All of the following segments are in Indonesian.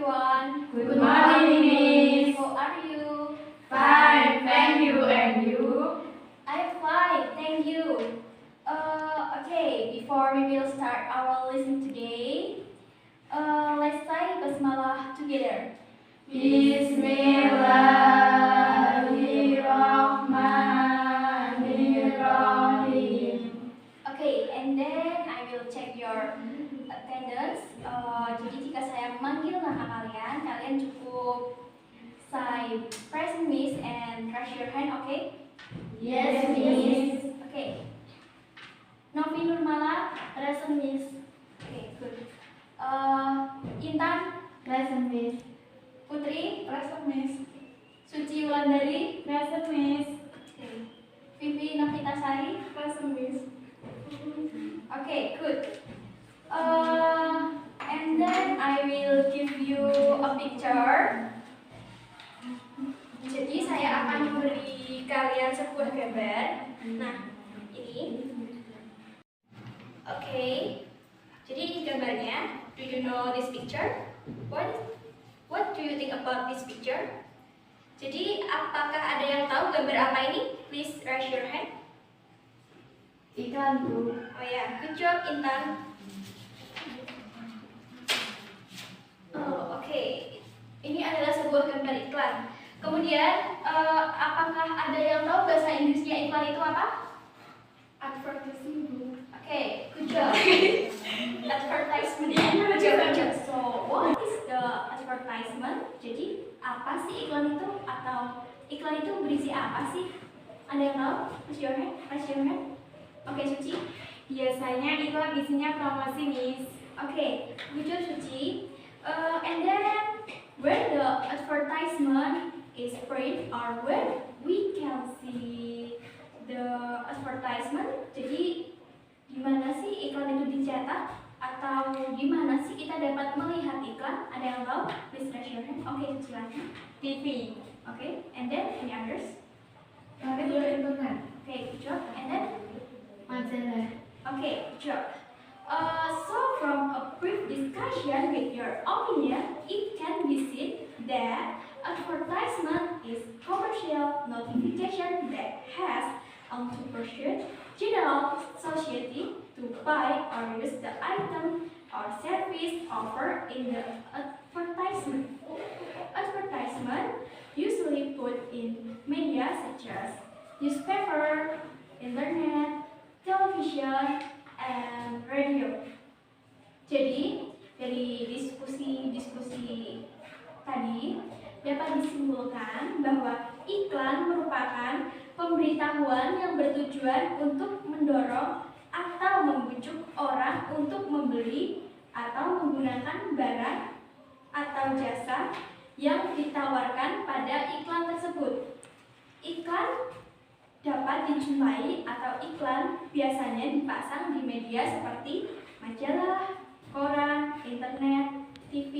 everyone. Good morning, Miss. How are you? Fine, thank you. And you? I'm fine, thank you. Okay, before we will start our lesson today, let's say basmalah together. Bismillahirrahmanirrahim. Okay, and then I will check your attendance. Jadi jika saya memanggil nama kalian, kalian cukup say present miss and raise your hand, okay? Yes, Miss. Okay. Novi Nurmala, present miss. Okay, good. Intan, Present, Miss. Putri, Present, Miss. Suci Wulandari, Present, Miss. okay. Vivi Novitasari, Present, Miss. okay, good. And then I will give you a picture. Jadi saya akan memberi kalian sebuah gambar. Nah, ini. Oke. Jadi ini gambarnya. Do you know this picture? What do you think about this picture? Jadi apakah ada yang tahu gambar apa ini? Please raise your hand. Iklan, Bu. Oh ya, good job Intan. Oh, oke. Ini adalah sebuah gambar iklan. Kemudian, apakah ada yang tahu bahasa Inggrisnya iklan itu apa? Advertising, Bu. Oke, good job. Advertisement. Good job. So, what is the advertisement? Jadi, apa sih iklan itu? Atau iklan itu berisi apa sih? Ada yang tahu? Raise your hand. Raise your hand. Oke, Suci. Biasanya iklan isinya promosi, Miss. Okay, good job, Suci. And then when the advertisement is print or when we can see the advertisement, jadi gimana sih iklan itu dicetak atau gimana sih kita dapat melihat iklan? Ada yang tahu? Please raise your hand. Okay, silakan. TV. Okay, and then any others? Radio internet. Okay, good job. And then Majalah. okay, good job. So from a brief discussion with your opinion, it can be seen that advertisement is commercial notification that has to pursue general society to buy or use the item or service offered in the advertisement. Advertisement usually put in media such as newspaper, internet, television, and radio. Jadi dari diskusi tadi dapat disimpulkan bahwa iklan merupakan pemberitahuan yang bertujuan untuk mendorong atau membujuk orang untuk membeli atau menggunakan barang atau jasa yang ditawarkan pada iklan tersebut. Iklan dapat dijumpai atau iklan biasanya dipasang di media seperti majalah, koran, internet, TV,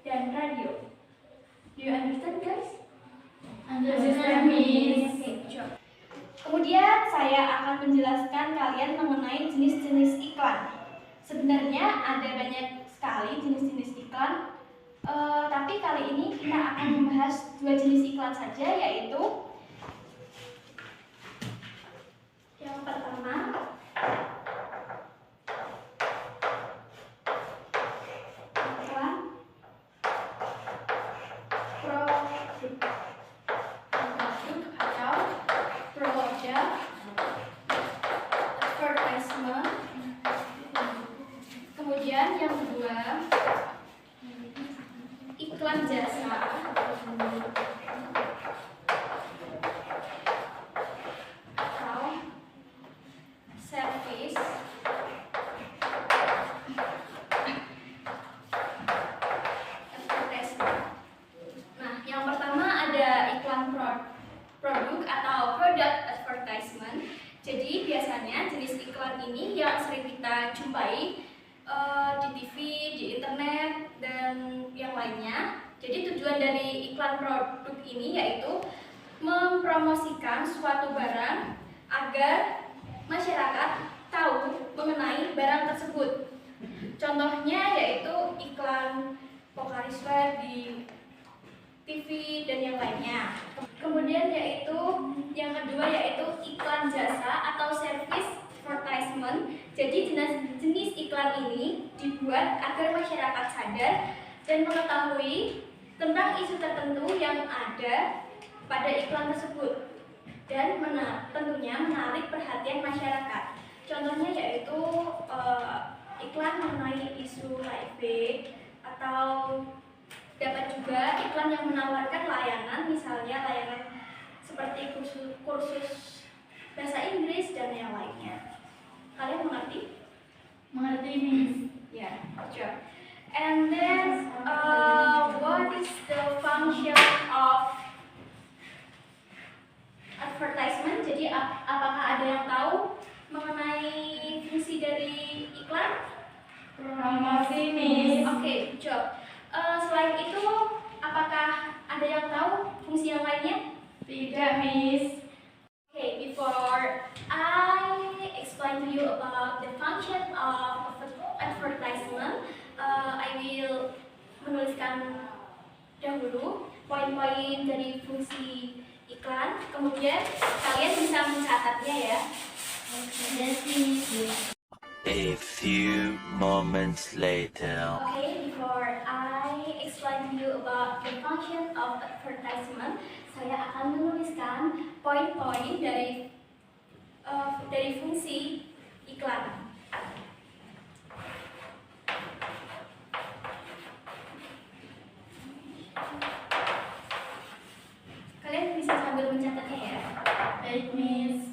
dan radio. Do you understand, guys? Understand, Miss. Okay, good job. Kemudian saya akan menjelaskan kalian mengenai jenis-jenis iklan. Sebenarnya ada banyak sekali jenis-jenis iklan, tapi kali ini kita akan membahas dua jenis iklan saja, yaitu yang pertama iklan produk atau product advertisement. Kemudian yang kedua iklan jasa atau service. Advertisement. Nah, yang pertama ada iklan produk atau product advertisement. Jadi biasanya jenis iklan ini yang sering kita jumpai di TV, di internet, dan yang lainnya. Jadi tujuan dari iklan produk ini yaitu mempromosikan suatu barang agar masyarakat tahu mengenai barang tersebut. Contohnya yaitu iklan Pokariswa, di TV dan yang lainnya. Kemudian yaitu yang kedua yaitu iklan jasa atau service advertisement. Jadi jenis iklan ini dibuat agar masyarakat sadar dan mengetahui tentang isu tertentu yang ada pada iklan tersebut dan tentunya menarik perhatian masyarakat. Contohnya yaitu iklan mengenai isu HIV atau dapat juga iklan yang menawarkan layanan, misalnya layanan seperti kursus bahasa Inggris dan yang lainnya. Kalian mengerti? Mengerti, Miss. Yeah, good job. And then, what is the function of advertisement? Jadi, apakah ada yang tahu mengenai fungsi dari iklan? Promosi, Miss. Oke, good job. Selain itu, apakah ada yang tahu fungsi yang lainnya? Tidak, Miss. Okay, before I explain to you about the function of advertisement, I will menuliskan dahulu poin-poin dari fungsi iklan. Kemudian kalian bisa mencatatnya ya. Yes, Miss. A few moments later. Okay, before I explain to you about the function of advertisement, saya akan menuliskan poin-poin dari fungsi iklan. Kalian bisa sambil mencatatnya ya. Baik, Miss.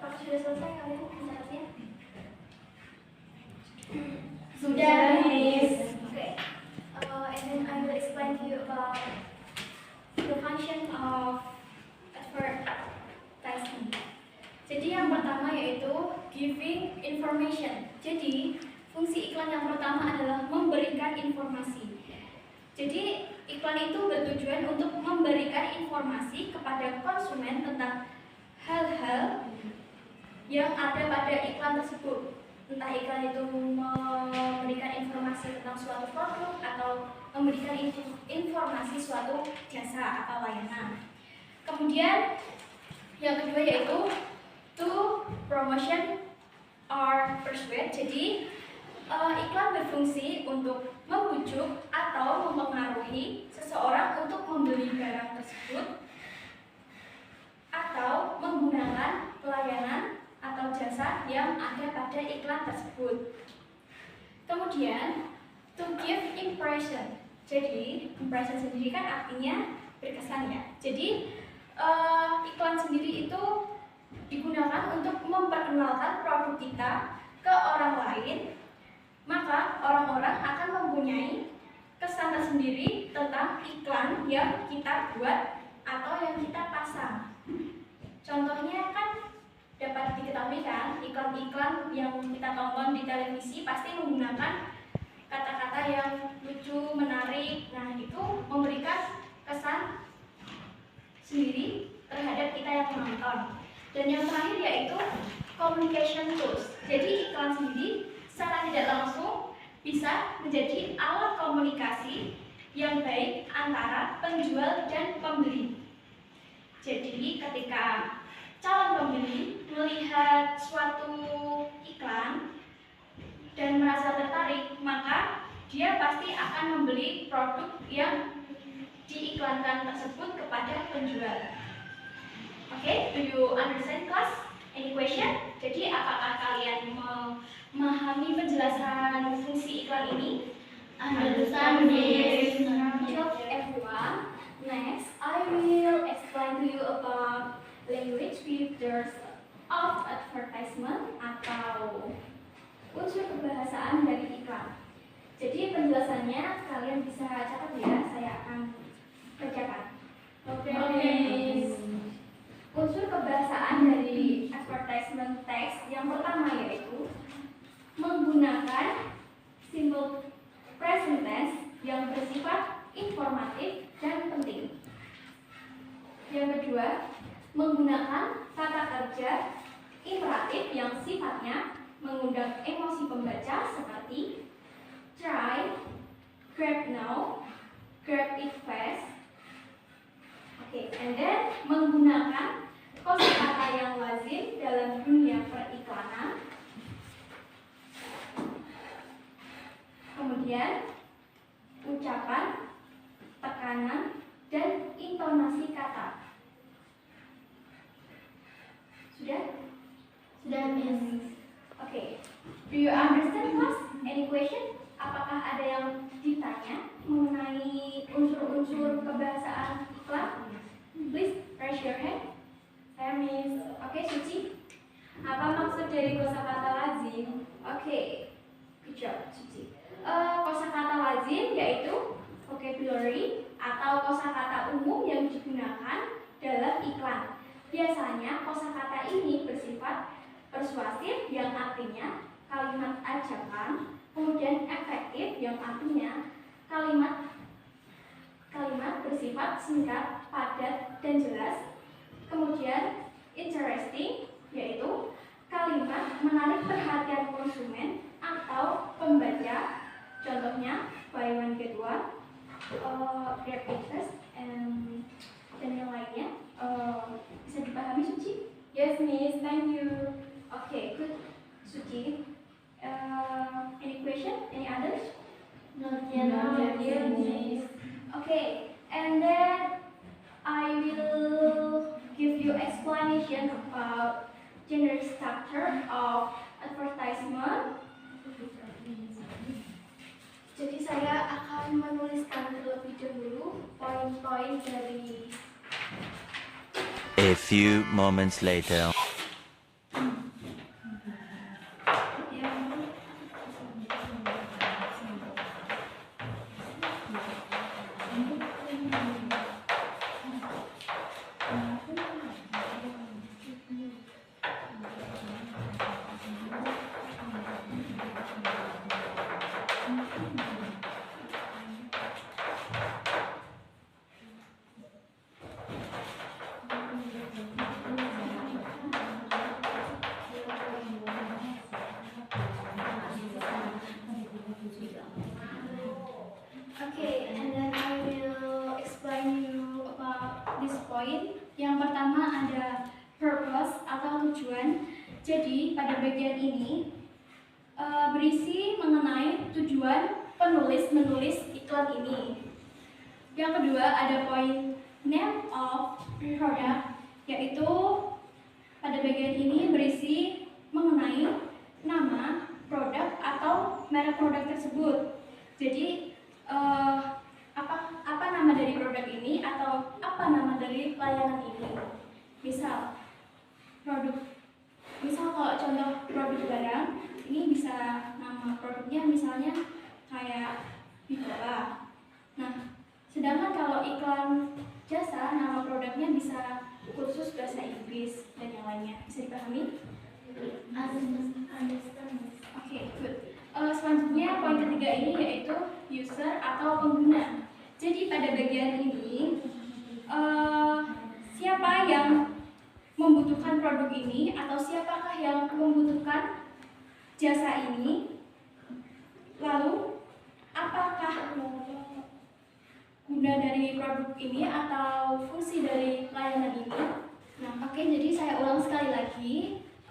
Kalau sudah selesai kalian mencatatnya. Sudah, Miss. Okay. And then I will explain to you about the function of advertisement. Jadi yang pertama yaitu giving information. Jadi fungsi iklan yang pertama adalah memberikan informasi. Jadi iklan itu bertujuan untuk memberikan informasi kepada konsumen tentang hal-hal yang ada pada iklan tersebut. Entah iklan itu memberikan informasi tentang suatu produk atau memberikan informasi suatu jasa atau layanan. Kemudian yang kedua yaitu to promotion or persuade. Jadi iklan berfungsi untuk membujuk atau mempengaruhi seseorang untuk membeli barang tersebut atau menggunakan pelayanan atau jasa yang ada pada iklan tersebut. Kemudian to give impression. Jadi impression sendiri kan artinya berkesan ya. Jadi iklan sendiri itu digunakan untuk memperkenalkan produk kita ke orang lain, maka orang-orang akan mempunyai kesan tersendiri tentang iklan yang kita buat atau yang kita pasang. Contohnya kan dapat diketahui kan, iklan-iklan yang kita tonton di televisi pasti menggunakan kata-kata yang lucu, menarik. Nah, itu memberikan kesan sendiri terhadap kita yang menonton. Dan yang terakhir yaitu communication tools. Jadi iklan sendiri secara tidak langsung bisa menjadi alat komunikasi yang baik antara penjual dan pembeli. Jadi ketika calon pembeli melihat suatu iklan dan merasa tertarik, maka dia pasti akan membeli produk yang diiklankan tersebut kepada penjual. Oke, do you understand class? Any question? Jadi apakah kalian memahami penjelasan fungsi iklan ini? Understand, Miss. Good job, everyone. Next, I will explain to you about language features of advertisement atau unsur kebahasaan dari iklan. Jadi penjelasannya kalian bisa catat ya, saya akan bacakan. Oke. Unsur kebahasaan dari advertisement text yang pertama yaitu menggunakan simbol present tense yang bersifat informatif dan penting. Yang kedua, menggunakan kata kerja imperatif yang sifatnya mengundang emosi pembaca seperti try, grab now, grab it fast. Oke, and then menggunakan kosakata yang lazim dalam dunia periklanan. Kemudian ucapan, tekanan, dan intonasi kata. Sudah? Sudah, Miss. Oke. Do you understand, class? Any question? Apakah ada yang ditanya mengenai unsur-unsur kebahasaan iklan? Please raise your hand. Saya Miss. Oke, Suci. Apa maksud dari kosakata lazim? Oke. Good job, Suci. Kosakata lazim yaitu vocabulary atau kosakata umum yang digunakan dalam iklan. Biasanya kosakata ini bersifat persuasif yang artinya kalimat ajakan, kemudian efektif yang artinya kalimat bersifat singkat, padat, dan jelas. Kemudian interesting yaitu kalimat menarik perhatian konsumen atau pembaca. Contohnya buy one get one, grab it fast, dan yang lainnya. Bisa dipahami, Suci? Yes, Miss. Thank you. Okay, good, Suci. Any question? Any others? Not yet, Miss. Okay, and then I will give you explanation about general structure of advertisement. Jadi saya akan menuliskan terlebih dahulu poin-poin dari. A few moments later. Okay, and then I will explain you about this point. Yang pertama ada purpose atau tujuan. Jadi pada bagian ini berisi mengenai tujuan penulis menulis iklan ini. Yang kedua ada poin name of product, yaitu pada bagian ini berisi mengenai nama produk atau merek produk tersebut. Jadi apa nama dari produk ini atau apa nama dari layanan ini. Misal kalau contoh produk barang ini bisa nama produknya misalnya kayak Bicola. Nah, sedangkan kalau iklan jasa nama produknya bisa khusus bahasa Inggris dan yang lainnya. Bisa dipahami? Understand. Oke, good. Selanjutnya poin ketiga ini yaitu user atau pengguna. Jadi pada bagian ini siapa yang membutuhkan produk ini atau siapakah yang membutuhkan jasa ini, lalu apakah guna dari produk ini atau fungsi dari layanan ini. Nah, oke, jadi saya ulang sekali lagi.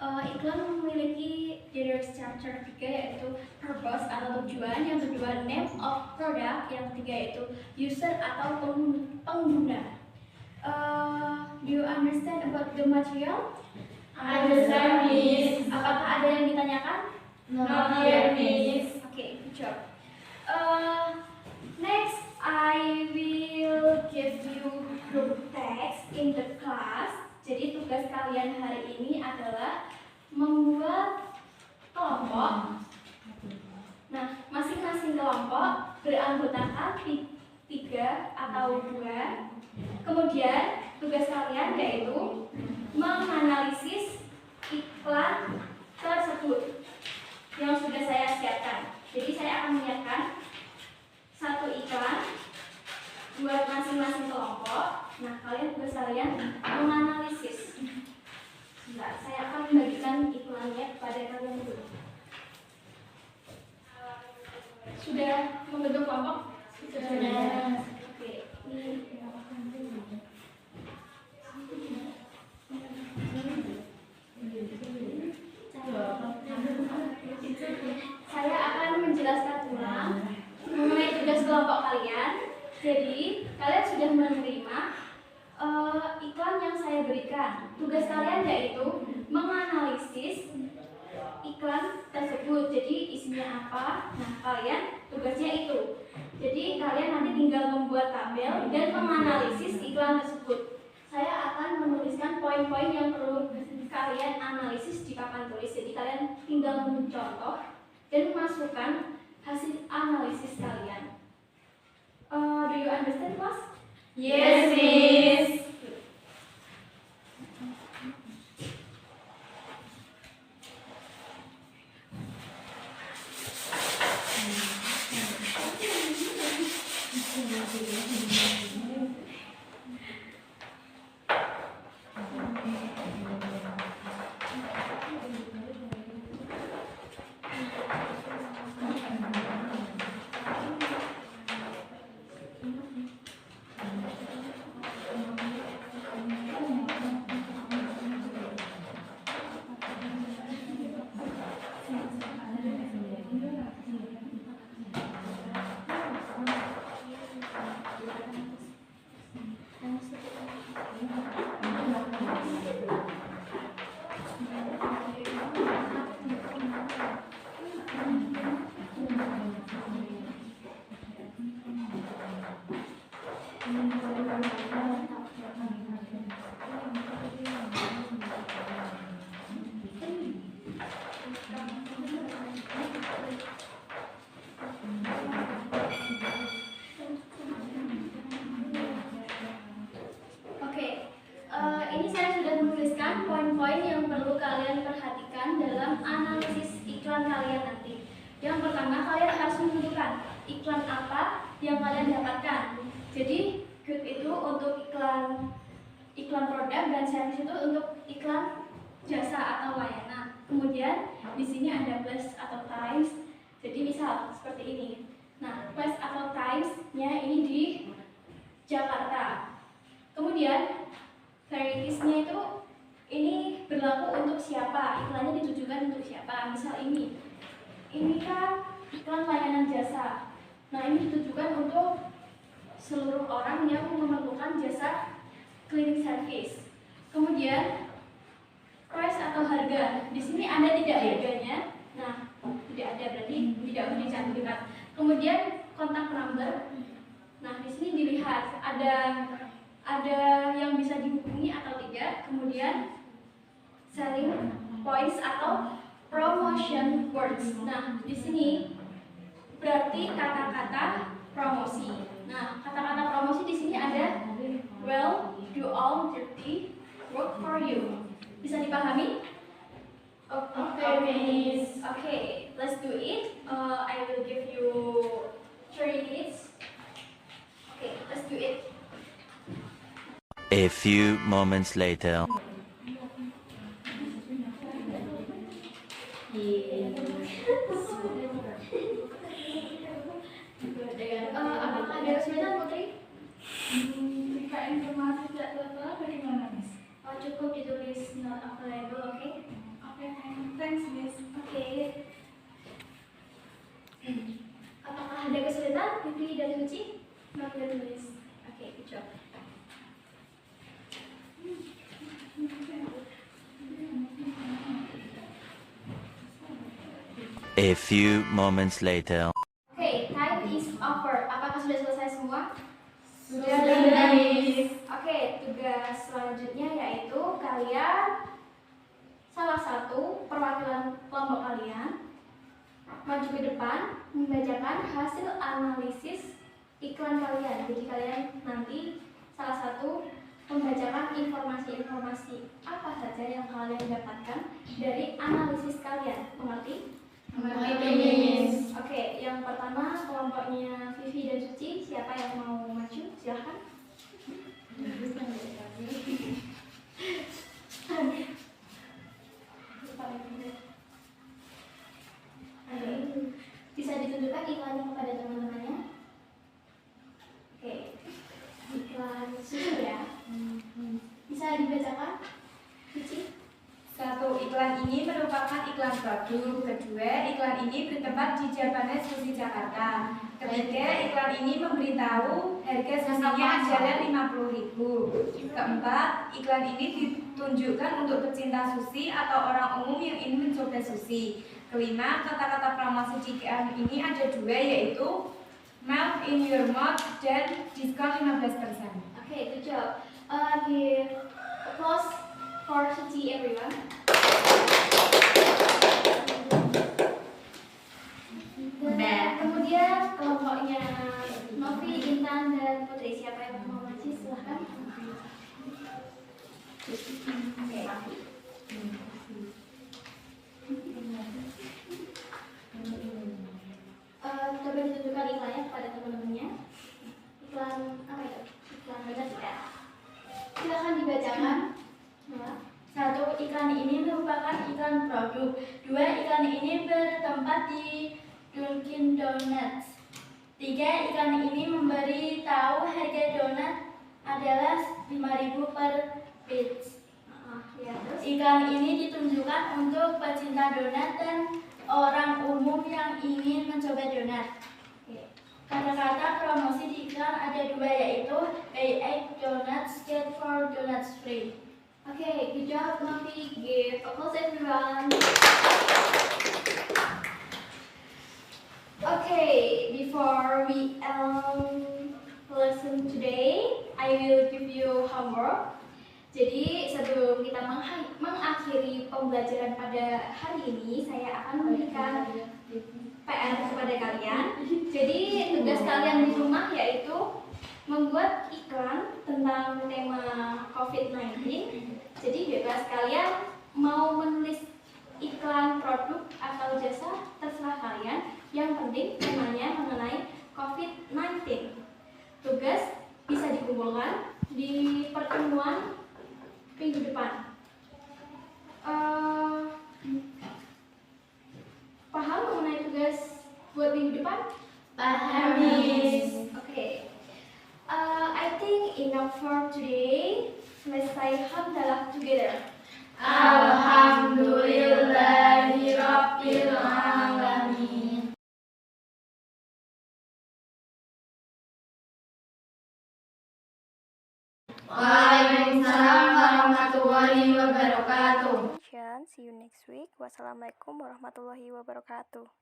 Iklan memiliki general structure tiga, yaitu purpose atau tujuan, yang kedua name of product, yang ketiga yaitu user atau pengguna. Do you understand about the material? Understand, Miss. Apakah ada yang ditanyakan? Not yet, Miss. Okay, good job. Next, I will give you group text in the class. Jadi tugas kalian hari ini adalah membuat kelompok angka 3 atau 2. Kemudian tugas kalian yaitu menganalisis iklan tersebut yang sudah saya siapkan. Jadi saya akan menyiapkan satu iklan buat masing-masing kelompok. Nah, tugas kalian menganalisis. Nah, saya akan membagikan iklannya kepada kalian dulu. Sudah membentuk kelompok? Sudah. Oke, ini saya akan menjelaskan ulang mengenai tugas kelompok kalian. Jadi, kalian sudah menerima iklan yang saya berikan. Tugas kalian yaitu menganalisis iklan tersebut. Jadi, isinya apa? Nah, kalian tugasnya itu. Jadi, kalian nanti tinggal membuat tabel dan menganalisis iklan tersebut. Saya akan menuliskan poin-poin yang perlu kalian analisis di papan tulis. Jadi, kalian tinggal mencontoh dan memasukkan hasil analisis kalian. Do you understand, class? Yes, Miss. Ini saya sudah menuliskan poin-poin yang perlu kalian perhatikan dalam analisis iklan kalian nanti. Yang pertama, kalian harus menentukan iklan apa yang kalian dapatkan. Jadi, good itu untuk iklan produk dan service itu untuk iklan jasa atau layanan. Kemudian di sini ada plus atau times. Jadi misal seperti ini. Nah, plus atau times-nya ini di Jakarta. Kemudian varieties-nya itu ini berlaku untuk siapa? Iklannya ditujukan untuk siapa? Misal ini kan iklan layanan jasa. Nah, ini ditujukan untuk seluruh orang yang memerlukan jasa cleaning service. Kemudian price atau harga. Di sini ada tidak harganya? Nah, tidak ada, berarti tidak perlu dicantumkan. Kemudian kontak number. Nah, di sini dilihat ada yang bisa dihubungi atau tidak. Kemudian selling points atau promotion words. Nah, di sini berarti kata-kata promosi. Nah, kata-kata promosi di sini ada well, do all dirty work for you. Bisa dipahami? Okay, Miss. Okay, let's do it. I will give you 3 minutes. Okay, let's do it. A few moments later. Apakah ada kesulitan, Putri? Jika informasi tidak tepat, bagaimana, Miss? Cukup ditulis not available, oke? Oke, thanks, Miss. Oke. Apakah ada kesulitan, Vivi dan Suci? Not ditulis. Oke, good job. A few moments later. Oke, time is over. Apakah sudah selesai semua? Sudah, Miss. Oke, tugas selanjutnya yaitu kalian salah satu perwakilan kelompok kalian maju ke depan membacakan hasil analisis Jadi kalian nanti salah satu membacakan informasi-informasi apa saja yang kalian dapatkan dari analisis kalian. Mengerti? Mengerti. Oke, yang pertama kelompoknya Vivi dan Suci. Siapa yang mau maju? Silahkan. Bisa ditunjukkan iklannya kepada teman-temannya. Oke, iklan susu ya. Bisa dibacakan, Cici? 1. Iklan ini merupakan iklan produk. Kedua, iklan ini bertempat di Japanes Sushi Jakarta. Ketiga, iklan ini memberitahu harga susinya adalah 50.000. Keempat, iklan ini ditunjukkan untuk pecinta sushi atau orang umum yang ingin mencoba sushi. Kelima, kata-kata promosi di iklan ini ada 2, yaitu melt in your mouth dan diskon 15%. Oke, good job. Give applause for Suci, everyone. Dan kemudian kelompoknya Novi, Intan, dan Putri. Siapa yang mau maju? Silahkan. Oke. Coba ditunjukkan iklannya kepada teman-temannya. Iklan apa itu? Iklan benar tidak? Silahkan dibacakan. 1. Iklan ini merupakan iklan produk. 2. Iklan ini bertempat di Dunkin Donuts. 3. Iklan ini memberi tahu harga donat adalah 5.000 per piece. Iklan ini ditunjukkan untuk pecinta donat dan orang umum yang ingin mencoba donat. Kata-kata promosi di iklan ada 2, yaitu buy 8 donuts, get 4 donuts free. Oke, good job, Novi. Give applause, everyone. Okay, before we end lesson today, I will give you homework. Jadi sebelum kita mengakhiri pembelajaran pada hari ini, saya akan memberikan PR kepada kalian. Jadi tugas kalian di rumah yaitu membuat iklan tentang tema COVID-19. Jadi bebas kalian mau menulis iklan produk atau jasa, terserah kalian. Yang penting temanya mengenai COVID-19. Tugas bisa dikumpulkan di pertemuan minggu depan. Paham mengenai tugas buat minggu depan? Paham, Miss. Okay. I think enough for today. Let's say hamdalah together. Alhamdulillahi Rabbil Alamin. Waalaikumsalam warahmatullahi wabarakatuh. See you next week. Wassalamualaikum warahmatullahi wabarakatuh.